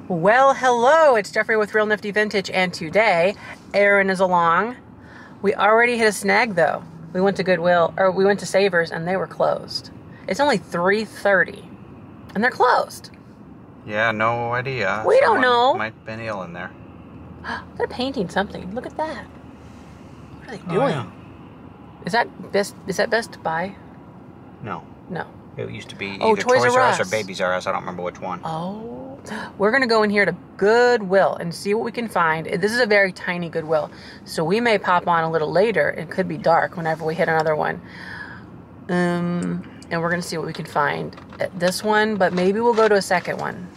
Well, hello, it's Jeffrey with Real Nifty Vintage, and today Aaron is along. We already hit a snag though. We went to Goodwill, or we went to Savers, and they were closed. It's only 3:30, and they're closed. Yeah, no idea. We don't know. Might have been ill in there. They're painting something. Look at that. What are they doing? Oh, yeah. Is that Best Buy? No. No. It used to be Oh, either Toys R Us or Babies R Us. I don't remember which one. Oh. We're going to go in here to Goodwill and see what we can find. This is a very tiny Goodwill, so we may pop on a little later. It could be dark whenever we hit another one. And we're going to see what we can find at this one, but maybe we'll go to a second one.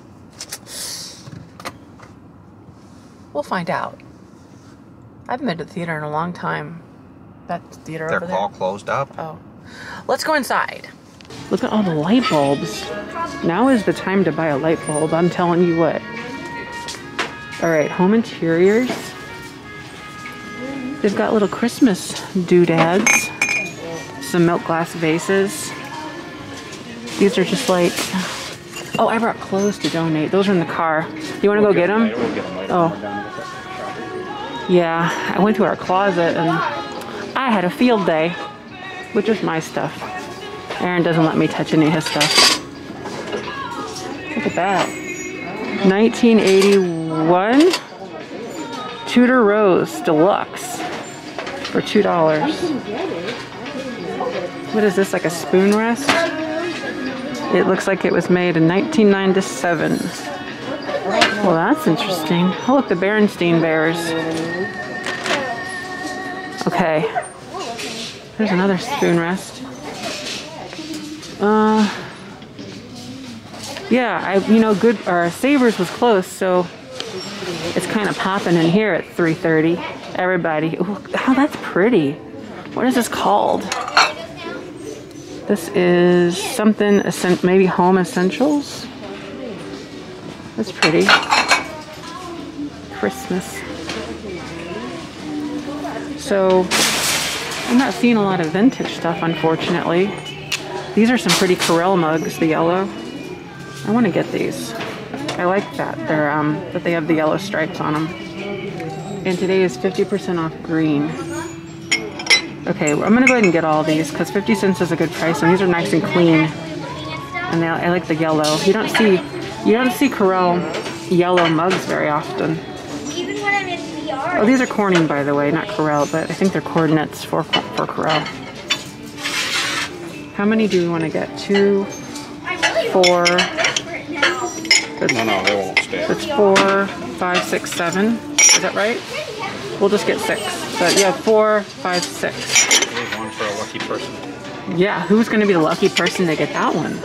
We'll find out. I haven't been to the theater in a long time. That theater over there? They're all closed up. Oh. Let's go inside. Look at all the light bulbs. Now is the time to buy a light bulb, I'm telling you what. Alright, home interiors. They've got little Christmas doodads. Some milk glass vases. These are just like... Oh, I brought clothes to donate. Those are in the car. You want to go get them? Oh. Yeah, I went to our closet and I had a field day, which is my stuff. Aaron doesn't let me touch any of his stuff. Look at that. 1981 Tudor Rose Deluxe for $2. What is this, like a spoon rest? It looks like it was made in 1997. Well, that's interesting. Oh, look, the Berenstain Bears. Okay. There's another spoon rest. Yeah, Savers was close, so it's kind of popping in here at 3:30. Everybody, oh, that's pretty. What is this called? This is something, maybe Home Essentials. That's pretty. Christmas. So, I'm not seeing a lot of vintage stuff, unfortunately. These are some pretty Corelle mugs, the yellow. I want to get these. I like that. They're that they have the yellow stripes on them. And today is 50% off green. Okay, I'm gonna go ahead and get all these because 50 cents is a good price, and these are nice and clean. And I like the yellow. You don't see Corelle yellow mugs very often. Even when I'm in VR. Oh, these are Corning, by the way, not Corelle, but I think they're coordinates for Corelle. How many do we want to get? 2, 4. No, they won't stay. That's 4, 5, 6, 7. Is that right? We'll just get 6. But yeah, 4, 5, 6. There's one for a lucky person. Yeah, who's going to be the lucky person to get that one?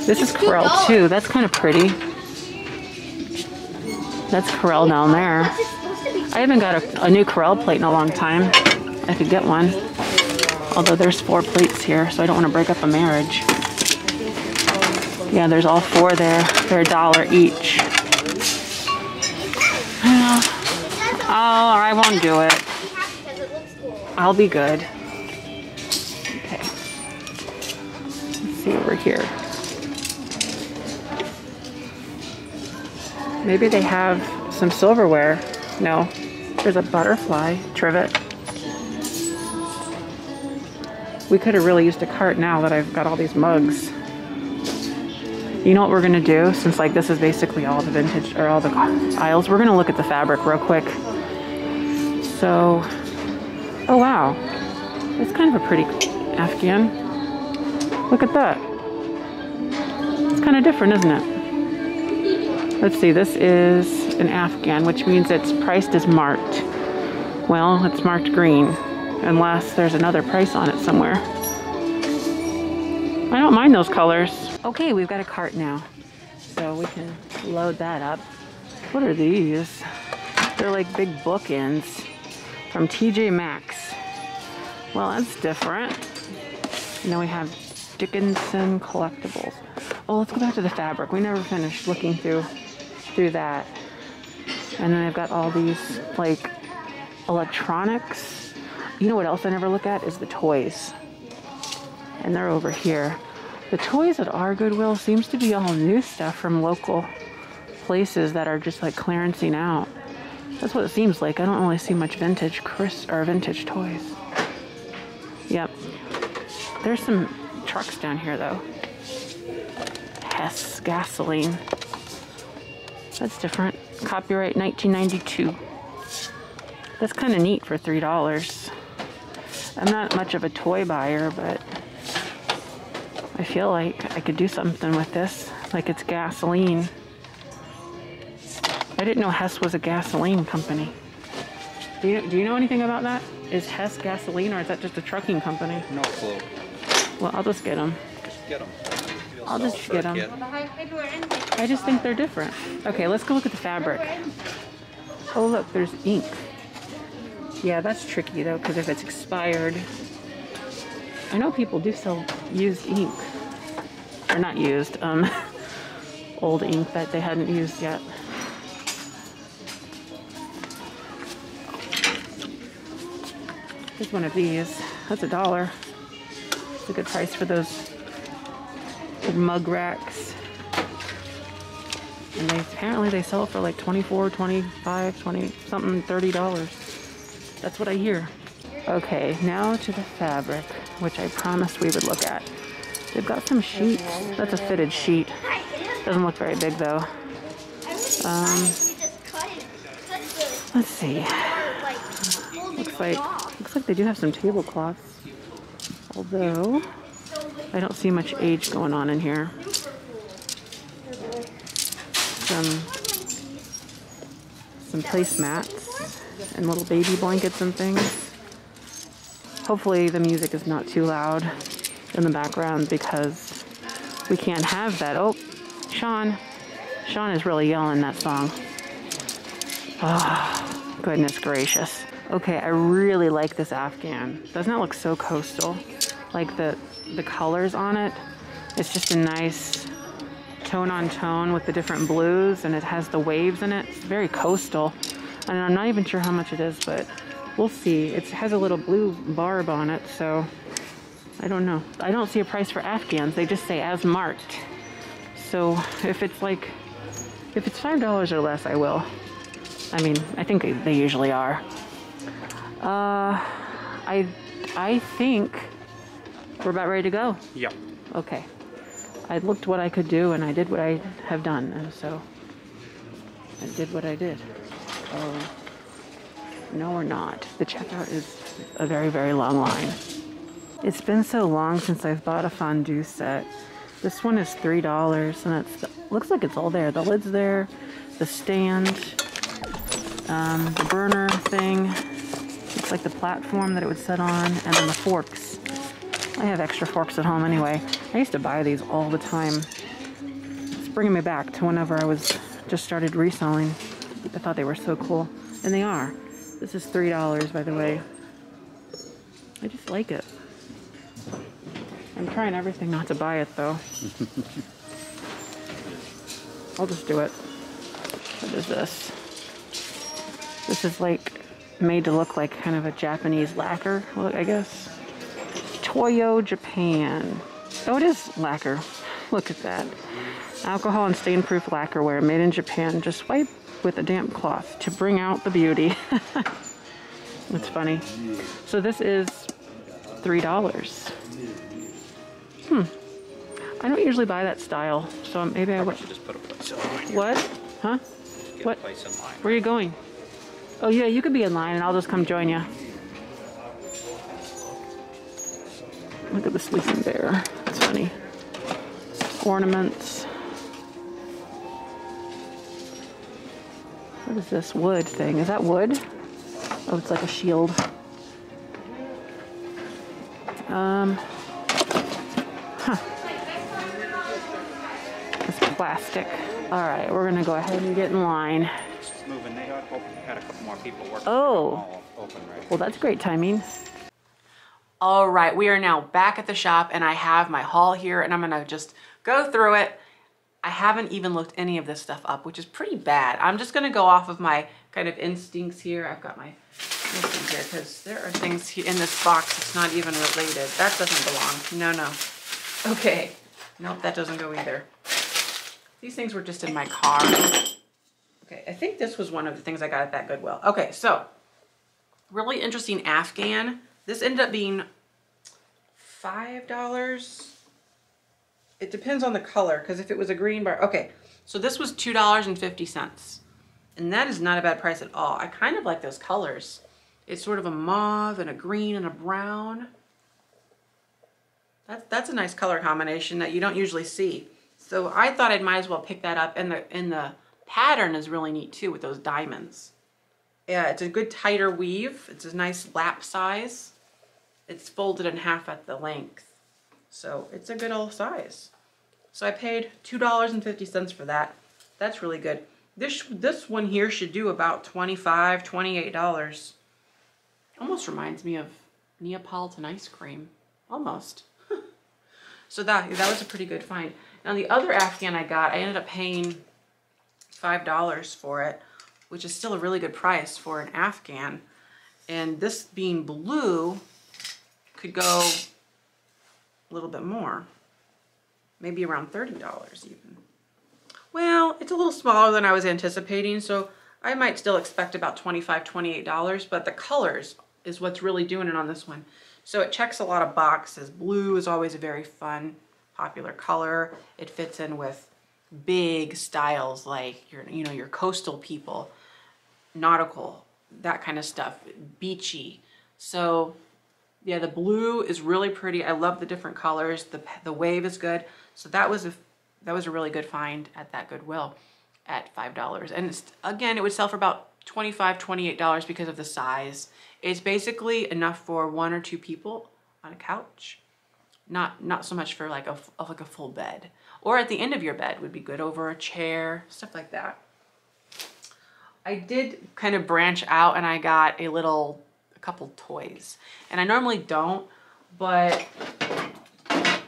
This is Corelle too. That's kind of pretty. That's Corelle down there. I haven't got a new Corelle plate in a long time. I could get one. Although there's 4 plates here, so I don't want to break up a marriage. Yeah, there's all 4 there. They're $1 each. Oh, I won't do it. I'll be good. Okay. Let's see over here. Maybe they have some silverware. No. There's a butterfly trivet. We could have really used a cart now that I've got all these mugs. You know what we're gonna do? Since like this is basically all the vintage, or all the aisles, we're gonna look at the fabric real quick. So, oh wow. That's kind of a pretty Afghan. Look at that. It's kind of different, isn't it? Let's see, this is an Afghan, which means it's priced as marked. Well, it's marked green, unless there's another price on it somewhere. I don't mind those colors. Okay, we've got a cart now, so we can load that up. What are these? They're like big bookends from TJ Maxx. Well, that's different. And then we have Dickenson Collectibles. Oh, let's go back to the fabric. We never finished looking through that. And then I've got all these like electronics. You know what else I never look at is the toys. And they're over here. The toys at our Goodwill seems to be all new stuff from local places that are just like clearancing out. That's what it seems like. I don't really see much vintage vintage toys. Yep. There's some trucks down here though. Hess gasoline. That's different. Copyright 1992. That's kind of neat for $3. I'm not much of a toy buyer, but I feel like I could do something with this. Like it's gasoline. I didn't know Hess was a gasoline company. Do you know anything about that? Is Hess gasoline or is that just a trucking company? No clue. Well, I'll just get them. Just get them. I'll just get them. I just think they're different. Okay, let's go look at the fabric. Oh look, there's ink. Yeah, that's tricky though, because if it's expired. I know people do sell used ink. Or not used, old ink that they hadn't used yet. Here's one of these. That's $1. It's a good price for those big mug racks. And apparently they sell it for like $24, $25, $20, something, $30. That's what I hear. Okay, now to the fabric, which I promised we would look at. They've got some sheets. That's a fitted sheet. Doesn't look very big though. Let's see. Looks like they do have some tablecloths. Although I don't see much age going on in here. Some placemats and little baby blankets and things. Hopefully the music is not too loud in the background because we can't have that. Oh, Sean is really yelling that song. Oh, goodness gracious. Okay, I really like this Afghan. Doesn't it look so coastal? Like the colors on it. It's just a nice tone on tone with the different blues, and it has the waves in it. It's very coastal. And I'm not even sure how much it is, but we'll see. It has a little blue barb on it, so I don't know. I don't see a price for Afghans. They just say as marked. So if it's $5 or less, I will. I mean, I think they usually are. I think we're about ready to go. Yep. Okay. I looked what I could do and I did what I have done, and so I did what I did. Oh, no, we're not. The checkout is a very, very long line. It's been so long since I've bought a fondue set. This one is $3, and looks like it's all there. The lid's there, the stand, the burner thing. Looks like the platform that it would sit on, and then the forks. I have extra forks at home anyway. I used to buy these all the time. It's bringing me back to whenever I was just started reselling. I thought they were so cool, and they are. This is $3, by the way. I just like it. I'm trying everything not to buy it though. I'll just do it. What is this? This is like made to look like kind of a Japanese lacquer, I guess. Toyo, Japan. Oh, it is lacquer. Look at that. Alcohol and stain-proof lacquerware made in Japan. Just wipe with a damp cloth to bring out the beauty. That's funny. So this is $3. I don't usually buy that style, so maybe I would just put a place in line. What? Huh? Get What? a place in line. Where are you going? Oh yeah, you could be in line and I'll just come join you. Look at the sleeping bear. It's funny. Ornaments. What is this wood thing? Is that wood? Oh, it's like a shield. It's plastic. All right, we're gonna go ahead and get in line. It's moving. They had a couple more people working. Oh. Open right. Well, that's great timing. All right, we are now back at the shop and I have my haul here and I'm gonna just go through it. I haven't even looked any of this stuff up, which is pretty bad. I'm just gonna go off of my kind of instincts here. I've got my instincts here because there are things in this box that's not even related. That doesn't belong. No. Okay. Nope, that doesn't go either. These things were just in my car. Okay, I think this was one of the things I got at that Goodwill. Okay, so really interesting Afghan. This ended up being $5. It depends on the color, because if it was a green bar, okay. So this was $2.50. And that is not a bad price at all. I kind of like those colors. It's sort of a mauve and a green and a brown. That's a nice color combination that you don't usually see. So I thought I might as well pick that up. And the pattern is really neat too with those diamonds. Yeah, it's a good tighter weave. It's a nice lap size. It's folded in half at the length. So it's a good old size. So I paid $2.50 for that. That's really good. This one here should do about $25, $28. Almost reminds me of Neapolitan ice cream. Almost. So that was a pretty good find. Now the other Afghan I got, I ended up paying $5 for it, which is still a really good price for an Afghan. And this being blue could go a little bit more. Maybe around $30 even. Well, it's a little smaller than I was anticipating, so I might still expect about $25, $28, but the colors is what's really doing it on this one. So it checks a lot of boxes. Blue is always a very fun, popular color. It fits in with big styles like your coastal people, nautical, that kind of stuff, beachy. So yeah, the blue is really pretty. I love the different colors. The wave is good. So that was a really good find at that Goodwill at $5. And again, it would sell for about $25, $28 because of the size. It's basically enough for 1 or 2 people on a couch. Not so much for like a full bed. Or at the end of your bed would be good, over a chair, stuff like that. I did kind of branch out and I got a couple toys. And I normally don't, but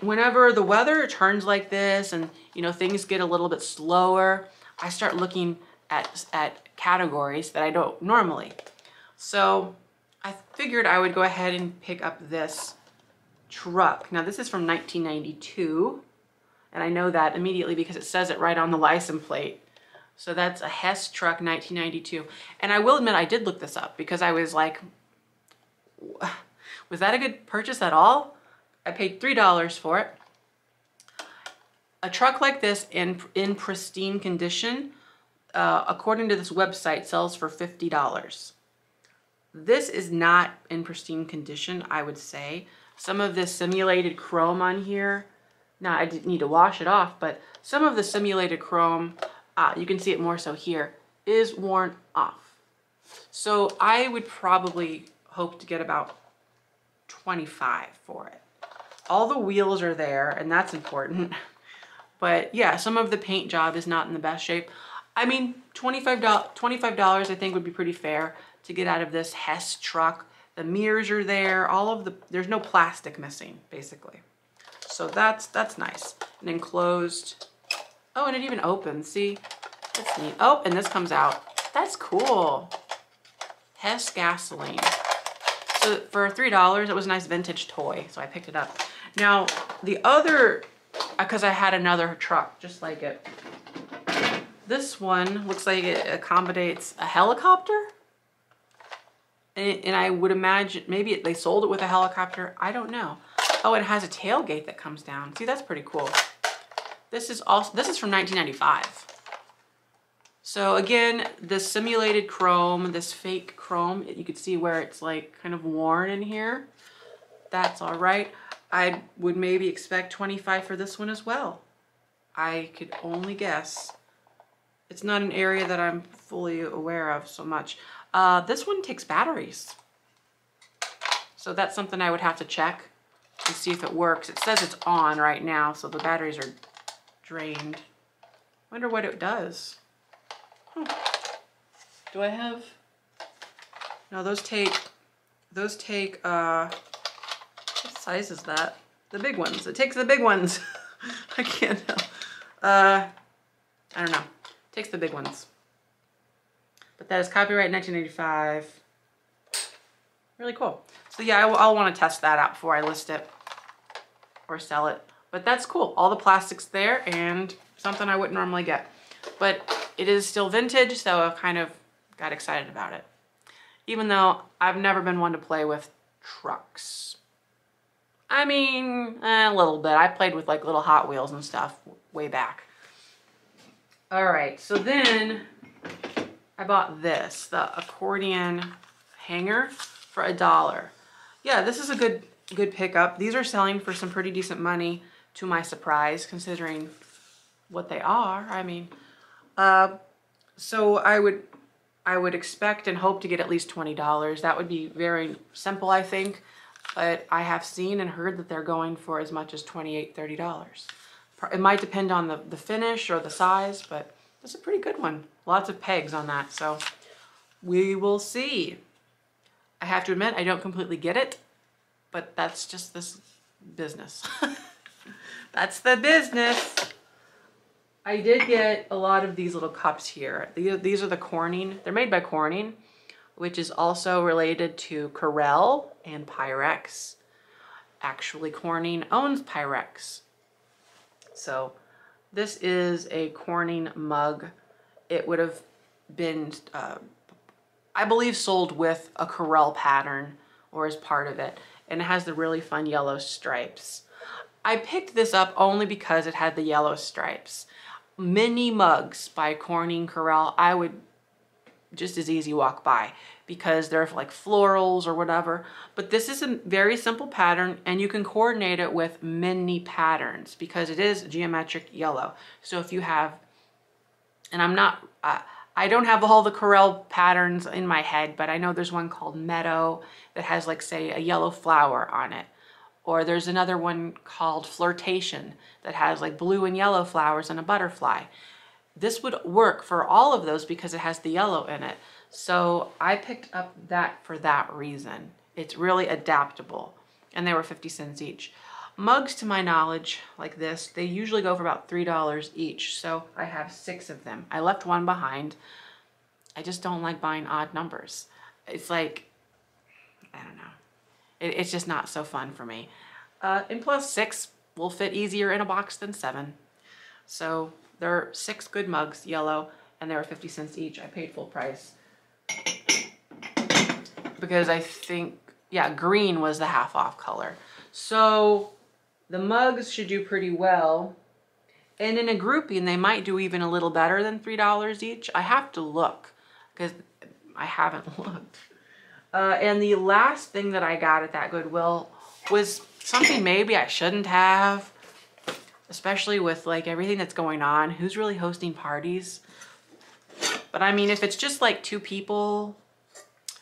whenever the weather turns like this and things get a little bit slower, I start looking at categories that I don't normally. So I figured I would go ahead and pick up this truck. Now this is from 1992, and I know that immediately because it says it right on the license plate. So that's a Hess Truck 1992. And I will admit I did look this up because I was like, was that a good purchase at all? I paid $3 for it. A truck like this in pristine condition, according to this website, sells for $50. This is not in pristine condition, I would say. Some of this simulated chrome on here, now I didn't need to wash it off, but some of the simulated chrome, you can see it more so here, is worn off. So I would probably hope to get about $25 for it. All the wheels are there, and that's important. But yeah, some of the paint job is not in the best shape. I mean, $25 I think would be pretty fair to get out of this Hess truck. The mirrors are there, there's no plastic missing, basically. So that's nice. And enclosed. Oh, and it even opens, see? That's neat. Oh, and this comes out. That's cool. Hess gasoline. So for $3, it was a nice vintage toy, so I picked it up. Now, the other, because I had another truck just like it. This one looks like it accommodates a helicopter. And I would imagine, maybe they sold it with a helicopter. I don't know. Oh, it has a tailgate that comes down. See, that's pretty cool. This is from 1995. So again, this simulated chrome, this fake chrome, you can see where it's like kind of worn in here. That's all right. I would maybe expect $25 for this one as well. I could only guess. It's not an area that I'm fully aware of so much. This one takes batteries. So that's something I would have to check and see if it works. It says it's on right now, so the batteries are drained. Wonder what it does. Do I have? No, those take, what size is that? The big ones. It takes the big ones. I can't tell. I don't know. It takes the big ones. But that is copyright 1985. Really cool. So yeah, I'll want to test that out before I list it or sell it. But that's cool. All the plastic's there and something I wouldn't normally get. But it is still vintage, so I kind of got excited about it. Even though I've never been one to play with trucks. I mean, a little bit. I played with like little Hot Wheels and stuff way back. All right, so then I bought this, the Accordion Hanger for $1. Yeah, this is a good pickup. These are selling for some pretty decent money, to my surprise, considering what they are. I mean, so I would expect and hope to get at least $20. That would be very simple, I think. But I have seen and heard that they're going for as much as $28, $30. It might depend on the finish or the size, but it's a pretty good one. Lots of pegs on that, so we will see. I have to admit, I don't completely get it, but that's just this business. That's the business. I did get a lot of these little cups here. These are the Corning. They're made by Corning, which is also related to Corel and Pyrex. Actually, Corning owns Pyrex. So this is a Corning mug. It would have been, I believe, sold with a Corel pattern or as part of it. And it has the really fun yellow stripes. I picked this up only because it had the yellow stripes. Mini mugs by Corning Corel, I would just as easy walk by because they're like florals or whatever. But this is a very simple pattern and you can coordinate it with many patterns because it is geometric yellow. So if you have, and I don't have all the Corel patterns in my head, but I know there's one called Meadow that has like, say, a yellow flower on it. Or there's another one called Flirtation that has like blue and yellow flowers and a butterfly. This would work for all of those because it has the yellow in it. So I picked up that for that reason. It's really adaptable. And they were 50 cents each. Mugs, to my knowledge, like this, they usually go for about $3 each. So I have 6 of them. I left one behind. I just don't like buying odd numbers. It's like, I don't know. It's just not so fun for me. And plus 6 will fit easier in a box than 7. So there are 6 good mugs, yellow, and they were 50 cents each. I paid full price. Because I think, yeah, green was the half off color. So the mugs should do pretty well. And in a grouping, they might do even a little better than $3 each. I have to look because I haven't looked. And the last thing that I got at that Goodwill was something maybe I shouldn't have, especially with like everything that's going on. Who's really hosting parties? But I mean, if it's just like 2 people,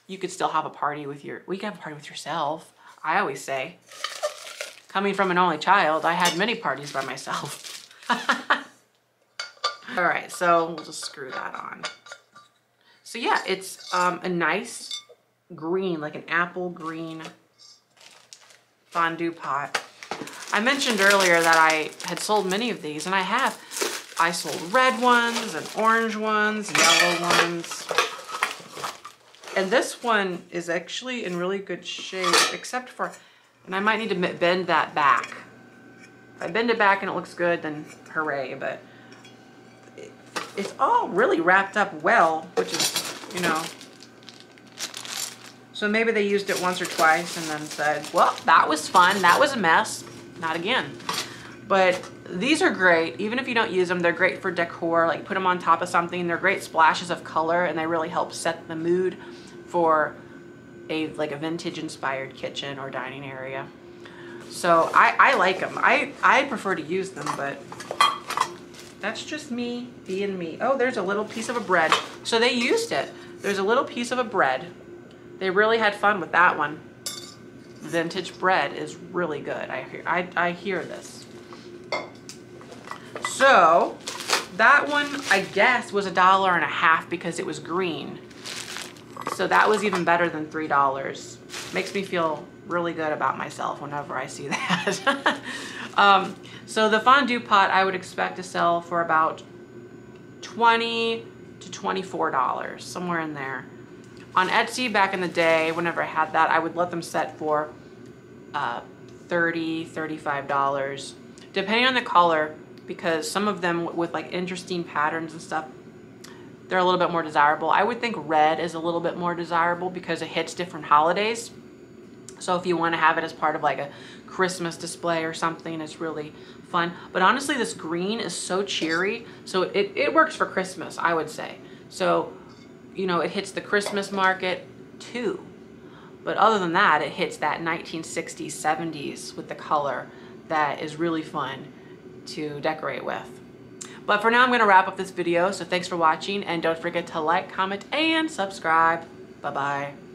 you could still have a party with you can have a party with yourself. I always say, coming from an only child, I had many parties by myself. All right, so we'll just screw that on. So yeah, it's a nice green, like an apple green fondue pot. I mentioned earlier that I had sold many of these, and I have. I sold red ones and orange ones, yellow ones. And this one is actually in really good shape, except for, and I might need to bend that back. If I bend it back and it looks good, then hooray, but it's all really wrapped up well, which is, you know, so maybe they used it once or twice and then said, well, that was fun. That was a mess. Not again. But these are great. Even if you don't use them, they're great for decor. Like put them on top of something. They're great splashes of color and they really help set the mood for like a vintage inspired kitchen or dining area. So I like them. I prefer to use them, but that's just me being me. Oh, there's a little piece of a bread. So they used it. There's a little piece of a bread. They really had fun with that one. Vintage bread is really good. I hear this. So that one, I guess, was $1.50 because it was green. So that was even better than $3. Makes me feel really good about myself whenever I see that. So the fondue pot I would expect to sell for about $20 to $24, somewhere in there. On Etsy back in the day, whenever I had that, I would let them set for $30, $35, depending on the color, because some of them with like interesting patterns and stuff, they're a little bit more desirable. I would think red is a little bit more desirable because it hits different holidays. So if you want to have it as part of like a Christmas display or something, it's really fun. But honestly, this green is so cheery. So it works for Christmas, I would say. So, you know, it hits the Christmas market too. But other than that, it hits that 1960s, 70s with the color that is really fun to decorate with. But for now, I'm going to wrap up this video. So thanks for watching, and don't forget to like, comment, and subscribe. Bye-bye.